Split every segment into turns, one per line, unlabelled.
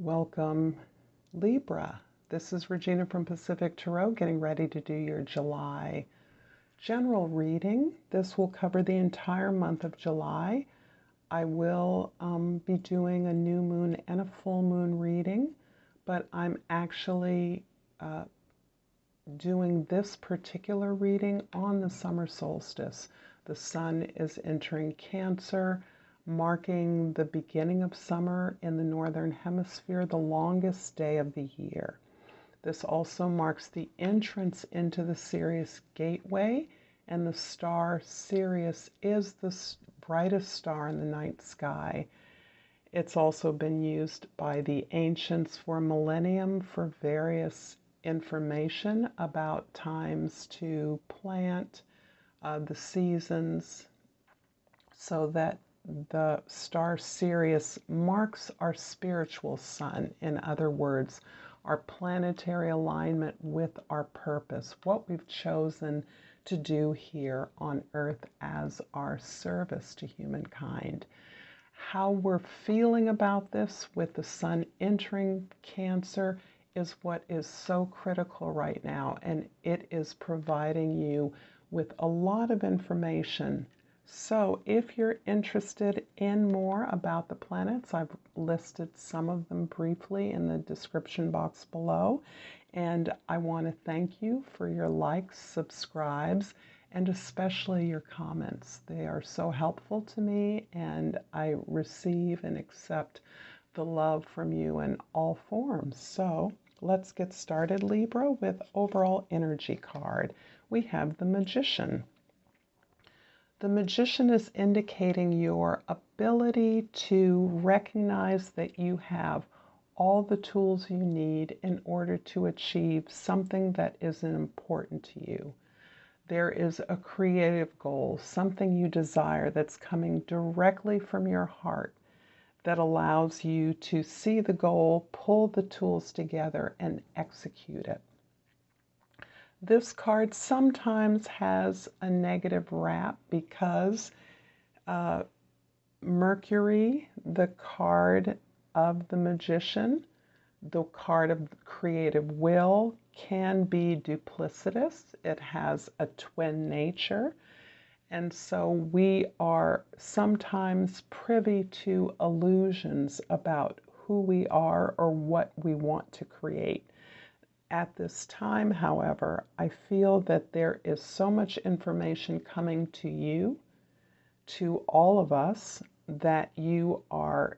Welcome, Libra. This is Regina from Pacific Tarot, getting ready to do your July general reading. This will cover the entire month of July. I will be doing a new moon and a full moon reading, but I'm actually doing this particular reading on the summer solstice. The sun is entering Cancer, marking the beginning of summer in the Northern Hemisphere, the longest day of the year. This also marks the entrance into the Sirius Gateway, and the star Sirius is the brightest star in the night sky. It's also been used by the ancients for a millennium for various information about times to plant, the seasons, so that the star Sirius marks our spiritual sun. In other words, our planetary alignment with our purpose, what we've chosen to do here on Earth as our service to humankind. How we're feeling about this with the sun entering Cancer is what is so critical right now, and it is providing you with a lot of information. So if you're interested in more about the planets, I've listed some of them briefly in the description box below. And I want to thank you for your likes, subscribes, and especially your comments. They are so helpful to me, and I receive and accept the love from you in all forms. So let's get started, Libra, with overall energy card. We have the Magician. The Magician is indicating your ability to recognize that you have all the tools you need in order to achieve something that is important to you. There is a creative goal, something you desire that's coming directly from your heart that allows you to see the goal, pull the tools together, and execute it. This card sometimes has a negative rap because Mercury, the card of the Magician, the card of creative will, can be duplicitous. It has a twin nature. And so we are sometimes privy to illusions about who we are or what we want to create. At this time, however, I feel that there is so much information coming to you, to all of us, that you are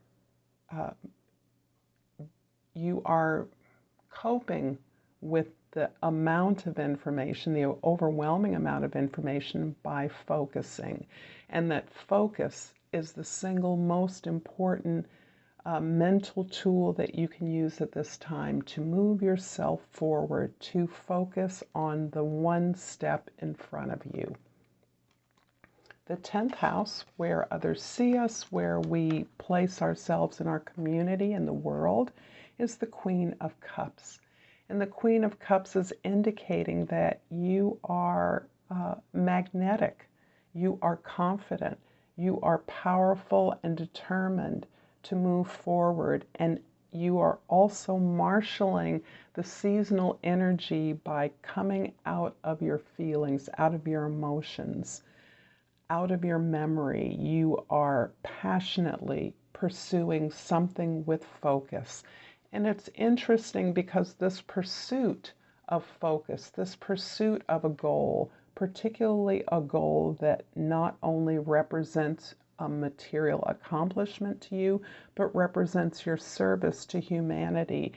coping with the amount of information, the overwhelming amount of information, by focusing. And that focus is the single most important mental tool that you can use at this time to move yourself forward, to focus on the one step in front of you. The 10th house, where others see us, where we place ourselves in our community and the world, is the Queen of Cups. And the Queen of Cups is indicating that you are magnetic, you are confident, you are powerful and determined to move forward, and you are also marshaling the seasonal energy by coming out of your feelings, out of your emotions, out of your memory. You are passionately pursuing something with focus. And it's interesting because this pursuit of focus, this pursuit of a goal, particularly a goal that not only represents a material accomplishment to you, but represents your service to humanity,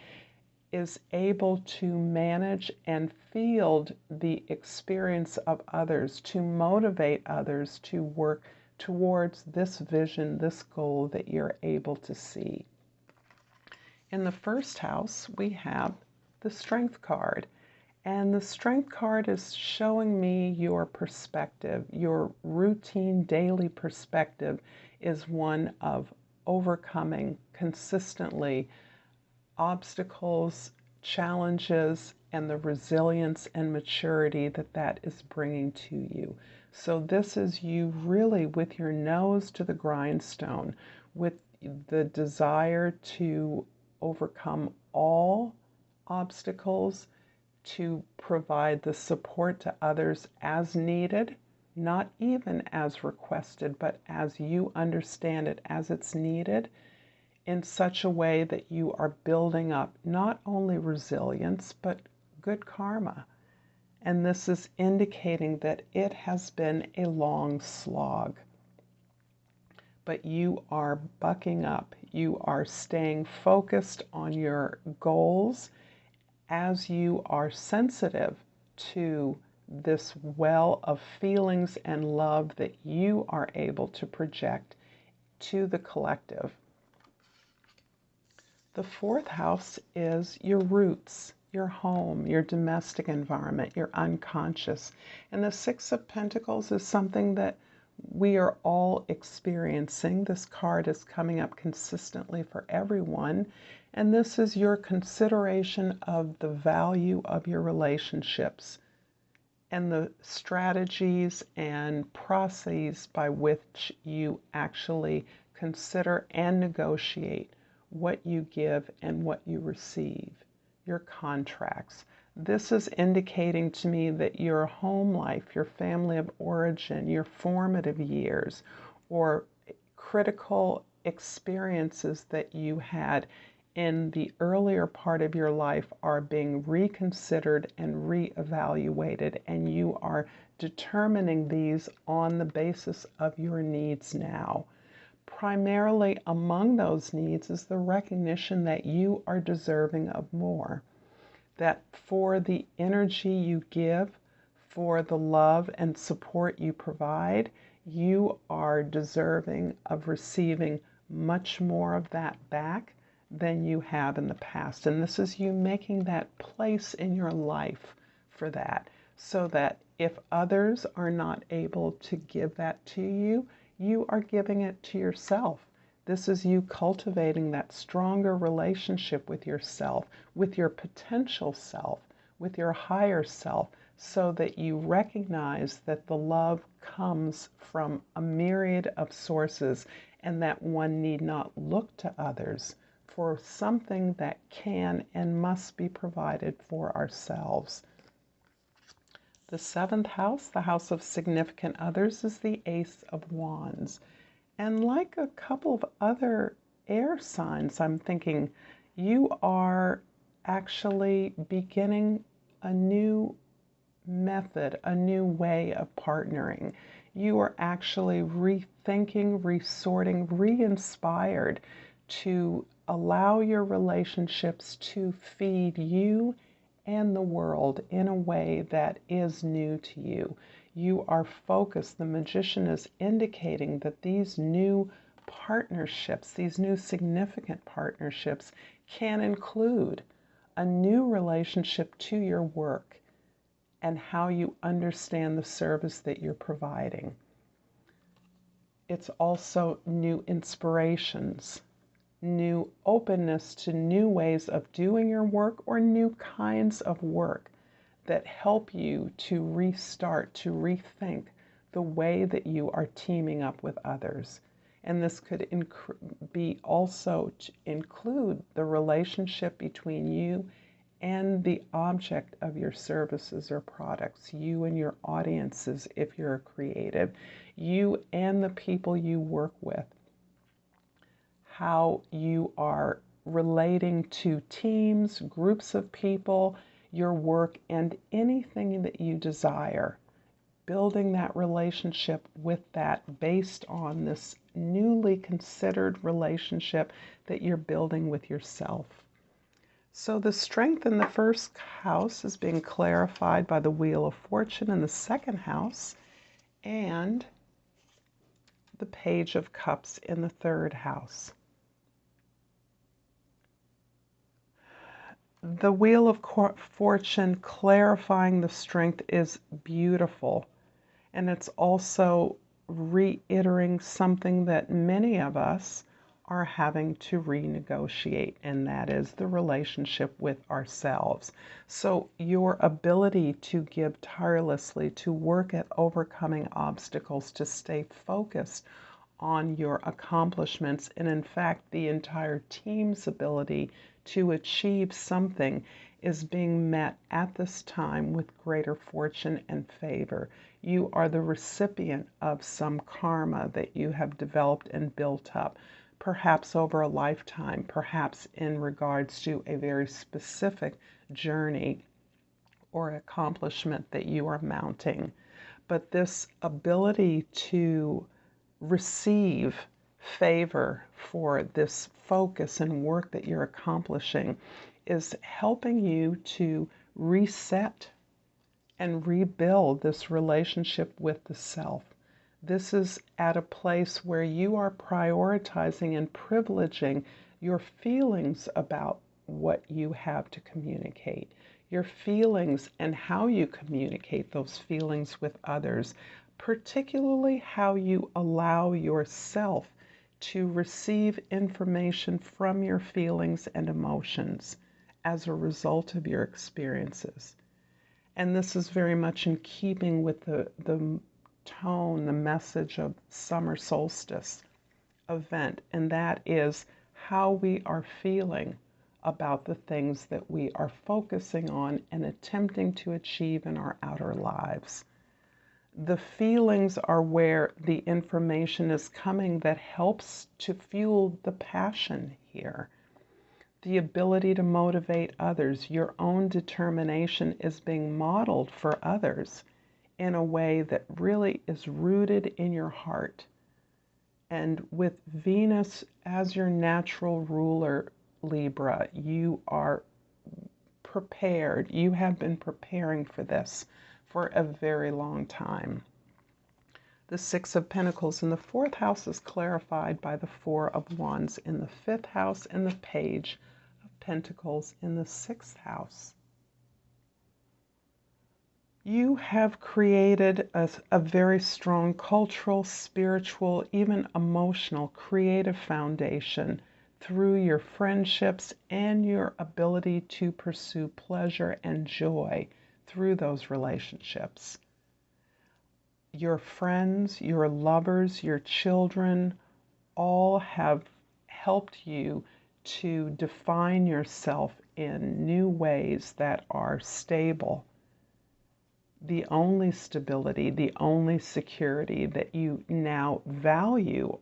is able to manage and field the experience of others, to motivate others to work towards this vision, this goal that you're able to see. In the first house, we have the Strength card. And the Strength card is showing me your perspective. Your routine daily perspective is one of overcoming consistently obstacles, challenges, and the resilience and maturity that that is bringing to you. So this is you really with your nose to the grindstone, with the desire to overcome all obstacles, to provide the support to others as needed, not even as requested, but as you understand it, as it's needed, in such a way that you are building up not only resilience, but good karma. And this is indicating that it has been a long slog. But you are bucking up. You are staying focused on your goals as you are sensitive to this well of feelings and love that you are able to project to the collective. The fourth house is your roots, your home, your domestic environment, your unconscious. And the Six of Pentacles is something that we are all experiencing. This card is coming up consistently for everyone. And this is your consideration of the value of your relationships and the strategies and processes by which you actually consider and negotiate what you give and what you receive, your contracts. This is indicating to me that your home life, your family of origin, your formative years, or critical experiences that you had in the earlier part of your life are being reconsidered and reevaluated, and you are determining these on the basis of your needs now. Primarily among those needs is the recognition that you are deserving of more, that for the energy you give, for the love and support you provide, you are deserving of receiving much more of that back than you have in the past. And this is you making that place in your life for that, so that if others are not able to give that to you, you are giving it to yourself. This is you cultivating that stronger relationship with yourself, with your potential self, with your higher self, so that you recognize that the love comes from a myriad of sources and that one need not look to others for something that can and must be provided for ourselves. The seventh house, the house of significant others, is the Ace of Wands. And like a couple of other air signs, I'm thinking you are actually beginning a new method, a new way of partnering. You are actually rethinking, resorting, re-inspired to allow your relationships to feed you and the world in a way that is new to you. You are focused. The Magician is indicating that these new partnerships, these new significant partnerships, can include a new relationship to your work and how you understand the service that you're providing. It's also new inspirations, new openness to new ways of doing your work or new kinds of work that help you to restart, to rethink the way that you are teaming up with others. And this could be also to include the relationship between you and the object of your services or products, you and your audiences if you're a creative, you and the people you work with, how you are relating to teams, groups of people, your work, and anything that you desire. Building that relationship with that based on this newly considered relationship that you're building with yourself. So the strength in the first house is being clarified by the Wheel of Fortune in the second house and the Page of Cups in the third house. The Wheel of Fortune clarifying the strength is beautiful, and it's also reiterating something that many of us are having to renegotiate, and that is the relationship with ourselves. So your ability to give tirelessly, to work at overcoming obstacles, to stay focused on your accomplishments, and in fact, the entire team's ability to achieve something is being met at this time with greater fortune and favor. You are the recipient of some karma that you have developed and built up, perhaps over a lifetime, perhaps in regards to a very specific journey or accomplishment that you are mounting. But this ability to receive favor for this focus and work that you're accomplishing is helping you to reset and rebuild this relationship with the self. This is at a place where you are prioritizing and privileging your feelings about what you have to communicate, your feelings and how you communicate those feelings with others, particularly how you allow yourself to receive information from your feelings and emotions as a result of your experiences. And this is very much in keeping with the tone, the message of Summer Solstice event, and that is how we are feeling about the things that we are focusing on and attempting to achieve in our outer lives. The feelings are where the information is coming that helps to fuel the passion here. The ability to motivate others, your own determination is being modeled for others in a way that really is rooted in your heart. And with Venus as your natural ruler, Libra, you are prepared. You have been preparing for this for a very long time. The Six of Pentacles in the 4th house is clarified by the Four of Wands in the 5th house and the Page of Pentacles in the 6th house. You have created a very strong cultural, spiritual, even emotional, creative foundation through your friendships and your ability to pursue pleasure and joy through those relationships. Your friends, your lovers, your children all have helped you to define yourself in new ways that are stable. The only stability, the only security that you now value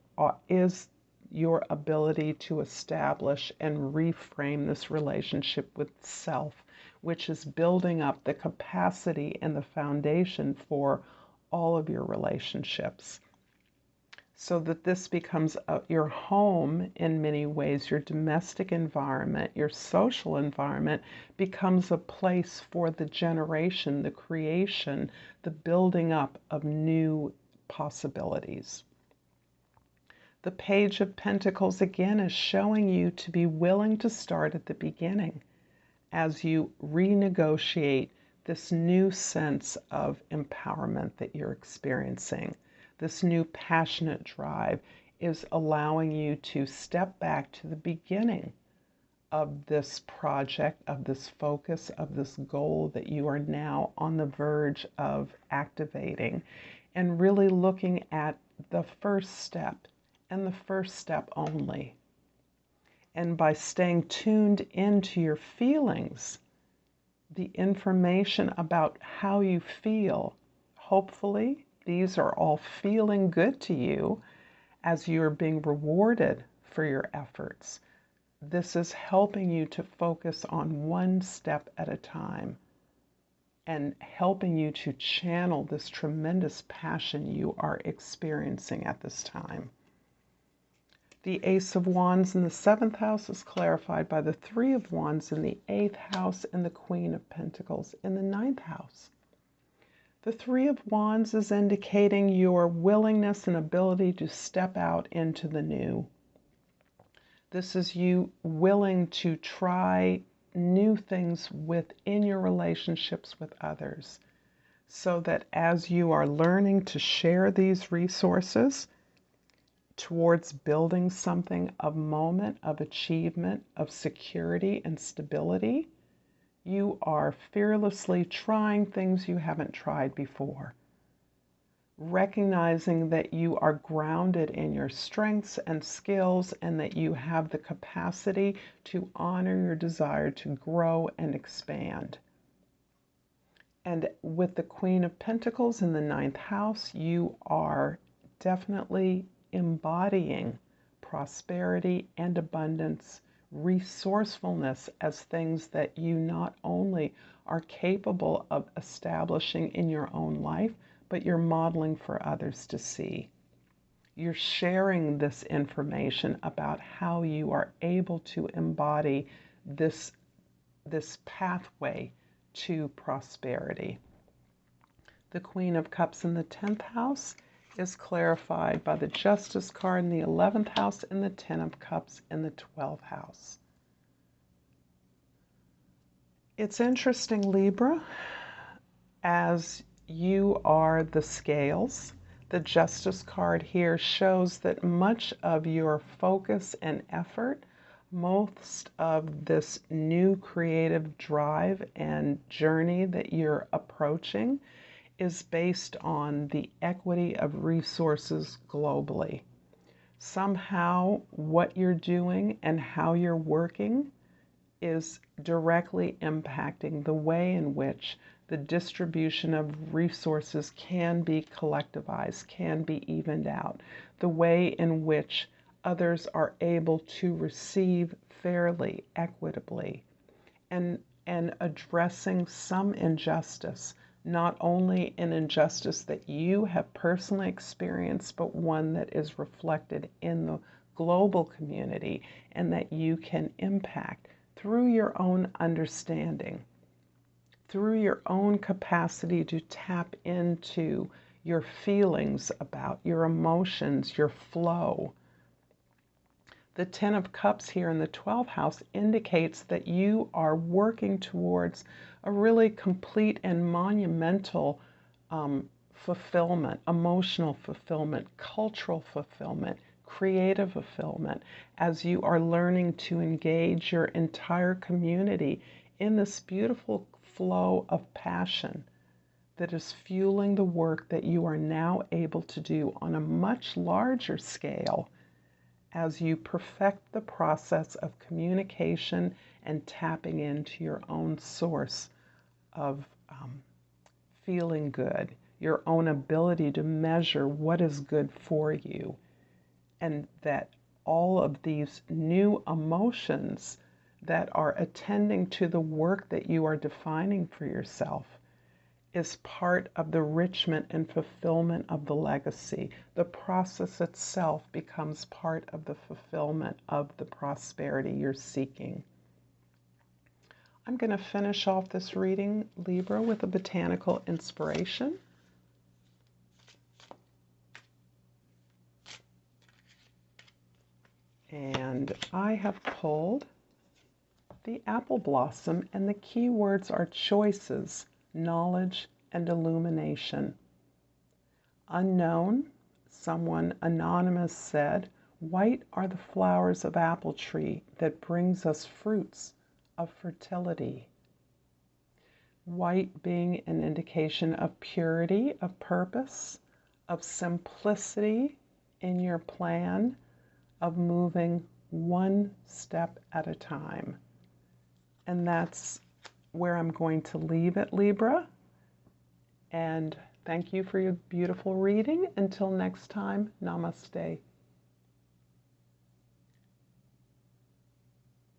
is your ability to establish and reframe this relationship with self, which is building up the capacity and the foundation for all of your relationships. So that this becomes your home in many ways, your domestic environment, your social environment becomes a place for the generation, the creation, the building up of new possibilities. The Page of Pentacles again is showing you to be willing to start at the beginning as you renegotiate this new sense of empowerment that you're experiencing. This new passionate drive is allowing you to step back to the beginning of this project, of this focus, of this goal that you are now on the verge of activating, and really looking at the first step and the first step only. And by staying tuned into your feelings, the information about how you feel, hopefully, these are all feeling good to you as you're being rewarded for your efforts. This is helping you to focus on one step at a time and helping you to channel this tremendous passion you are experiencing at this time. The Ace of Wands in the 7th house is clarified by the Three of Wands in the 8th house and the Queen of Pentacles in the 9th house. The Three of Wands is indicating your willingness and ability to step out into the new. This is you willing to try new things within your relationships with others, so that as you are learning to share these resources towards building something of moment, of achievement, of security and stability, you are fearlessly trying things you haven't tried before. recognizing that you are grounded in your strengths and skills and that you have the capacity to honor your desire to grow and expand. And with the Queen of Pentacles in the 9th house, you are definitely embodying prosperity and abundance, resourcefulness as things that you not only are capable of establishing in your own life, but you're modeling for others to see. You're sharing this information about how you are able to embody this pathway to prosperity. The Queen of Cups in the 10th house is clarified by the Justice card in the 11th house and the 10 of Cups in the 12th house. It's interesting, Libra, as you are the scales. The Justice card here shows that much of your focus and effort, most of this new creative drive and journey that you're approaching is based on the equity of resources globally. Somehow what you're doing and how you're working is directly impacting the way in which the distribution of resources can be collectivized, can be evened out, the way in which others are able to receive fairly, equitably, and addressing some injustice, not only an injustice that you have personally experienced, but one that is reflected in the global community and that you can impact through your own understanding, through your own capacity to tap into your feelings about your emotions, your flow. The 10 of Cups here in the 12th house indicates that you are working towards a really complete and monumental fulfillment, emotional fulfillment, cultural fulfillment, creative fulfillment, as you are learning to engage your entire community in this beautiful flow of passion that is fueling the work that you are now able to do on a much larger scale as you perfect the process of communication and tapping into your own source of feeling good, your own ability to measure what is good for you, and that all of these new emotions that are attending to the work that you are defining for yourself is part of the enrichment and fulfillment of the legacy. The process itself becomes part of the fulfillment of the prosperity you're seeking. I'm going to finish off this reading, Libra, with a botanical inspiration. And I have pulled the apple blossom, and the key words are choices, knowledge, and illumination. Unknown, someone anonymous said, white are the flowers of apple tree that brings us fruits of fertility. White being an indication of purity, of purpose, of simplicity in your plan, of moving one step at a time. And that's where I'm going to leave it, Libra. And thank you for your beautiful reading. Until next time, namaste.